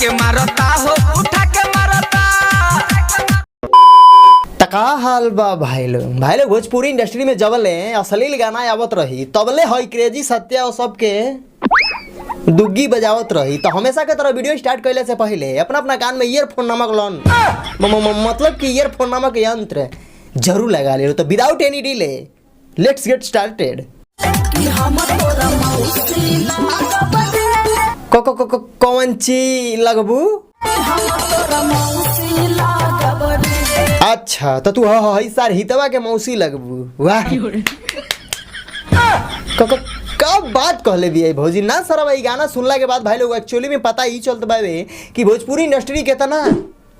के मारता हो उठा के मारता। का हाल बा भाई लोग भोजपुरी इंडस्ट्री में जबले अश्लील गाना आवत रही तबले हई क्रेजी सत्या और सबके दुग्गी बजावत रही। तो हमेशा के तरह वीडियो स्टार्ट करने से पहले अपना अपना कान में ईयरफोन नामक लॉन मतलब कि ईयरफोन नामक यंत्र जरूर लगा ले। तो without any delay let's get started. कौन ची लगबू? अच्छा तो तू हई सार हितवा के मौसी लगबू। वाह कब बात कहले भी है भौजी ना सर। भाई गाना सुनला के बाद भाई लोग एक्चुअली में पता ही चलत बावे कि भोजपुरी इंडस्ट्री कितना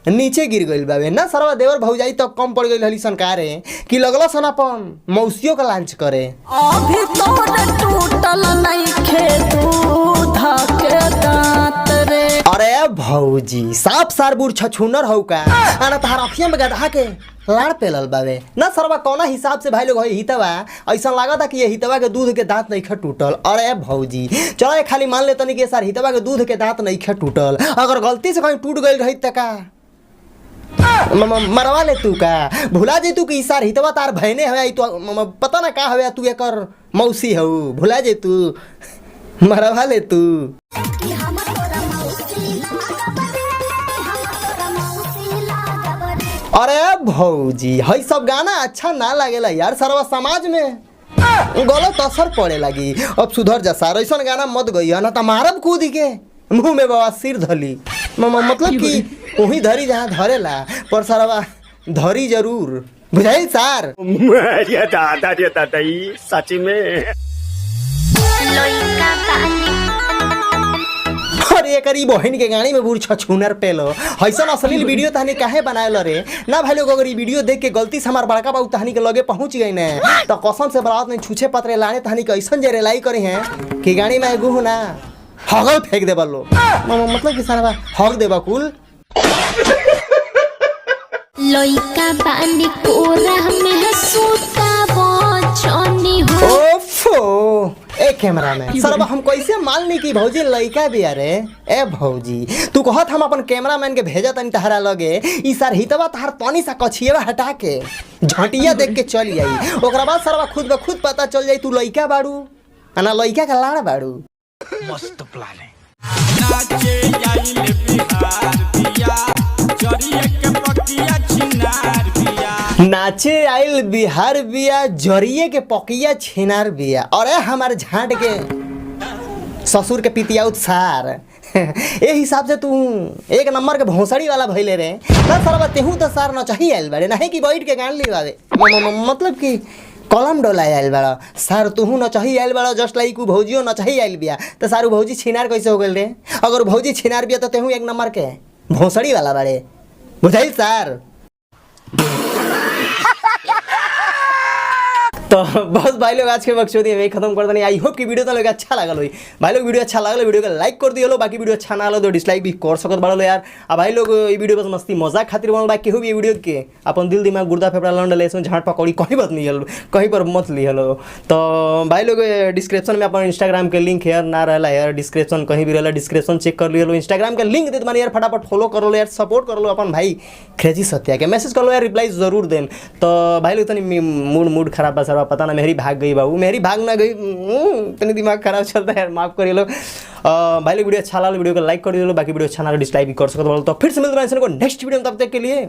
नीचे गिर गई बावे ना सरवा। देवर भौजाई तो कम पड़ गई हली संकारे कि लगला सन अपन मौसियों का लॉन्च करे। अभी तोरे टूटल नहीं खेतूधा के दांत रे। अरे भौजी साफ सार बुढ़ छछूनर हो का आना तहार अखियां में गधा के लाड़ पेलल बावे ना सरवा। कौना हिसाब से भाई लोग हितवा ऐसा लगा था कि ये हितवा के दूध के दांत नहीं खे टूटल। अरे भौजी चलो ये खाली मान लेते नहीं कि सार हितवा के दूध के दांत नहीं खे टूटल। अगर गलती से कहीं टूट गई रही त का मरवा ले तू का भुला जे तू कि सार हितवा तार बहने हवे तो पता ना का हवे तू एकर मौसी हो भुला जे तू मरवा ले तू। अरे भौजी हई सब गाना अच्छा ना लगेला यार सरवा। समाज में गलत असर पड़े लगी। अब सुधर जा सार ऐसा गाना मत गई ना तो मारब कूद के मुंह में बाबा सिर धली मतलब कि वही धरी जहाँ धरेला पर सरवा धरी जरूर बुझाई सार। दादा सची में अरे करी बहन के गाड़ी में बुढ़ छछूनर पेलो ऐसा अश्लील वीडियो तहनी काहे बनायल रे ना भाई लोग। अगर ये वीडियो देख के गलती से हमार बड़का बाबू तहनी के लगे पहुंच गई ना तो कसम से बरात नहीं छूछे पतरे लाने तहनी के ऐसा जे लाई करे हैं कि गाड़ी में गुह ना हगल फेंक दे बल्लो मतलब कि सारा हग देबा कुल। लइका बानी कोरा में सूता बचनी हो। ओफो ए कैमरा में सरबा हम कैसे मान ली कि भौजी लइका भी अरे ए भौजी तू कहत हम अपन कैमरामैन के भेजा तनी तहरा लगे ई सार हितवा तहार तनी सा कछिएवा हटा के झटिया देख के चल जाई। ओकरा बाद सरबा खुद ब खुद पता चल जाई तू लइका बाड़ू ना लइका का लाड़ बाड़ू। मस्त प्लान है। नाचे आइल बिहार पिया जरिए के पकिया छिनार पिया। नाचे आइल बिहार बिया जरिए के पकिया छिनार बिया। अरे हमारे झाट के ससुर के पितिया उत्सार ए हिसाब से तू एक नंबर के भोसड़ी वाला भइले रे ना सरवा। तेहू तो सार न चाहिए आइल बाड़े नहीं कि बैठ के गान लिवावे मतलब कि कलम डोला आइल बड़ा सार तुहू न चाहिए आइल बड़ा जस्ट लाइक भौजियो न चाहिए आइल बिया। तो सारू भौजी छिनार कैसे हो गल रे? अगर भौजी छिनार बिया तो तेहू एक नंबर के भोसड़ी वाला बाड़े बुझाइल सार। तो बस भाई लोग आज के बक्सोदी में खत्म कर देनी। आई होप कि वीडियो तो लोग अच्छा लगल होई भाई लोग। वीडियो अच्छा लगल वीडियो को लाइक कर दियो लो। बाकी वीडियो अच्छा ना लगल तो डिसलाइक भी कर सकत बाड़ो यार। अब भाई लोग ये वीडियो बस मस्ती मजाक खातिर बनल बा। केहू भी ये वीडियो के अपन दिल दिमाग गुर्दा फेफड़ा लंड ले इसमें झाट पकौड़ी कहीं बात नहीं हलो कहीं पर मत ली हलो। तो भाई लोग डिस्क्रिप्शन में अपन इंस्टाग्राम के लिंक यार ना रहला यार डिस्क्रिप्शन कहीं भी रहला डिस्क्रिप्शन चेक कर लियो। इंस्टाग्राम के लिंक देत मानी यार फटाफट फॉलो कर लो यार सपोर्ट कर लो अपन भाई क्रेजी सत्या के मैसेज कर लो यार रिप्लाई जरूर देम। तो भाई लोग तनी मूड खराब बा सरवा पता ना मेरी भाग गई बाबू मेरी भाग ना गई तनी दिमाग खराब चलता है यार माफ करिए लो। भाई लोग वीडियो अच्छा लगा वीडियो को लाइक कर दियो। बाकी वीडियो अच्छा ना डिसलाइक भी कर सकते हो। तो फिर से मिलते हैं नेक्स्ट वीडियो में तब तक के लिए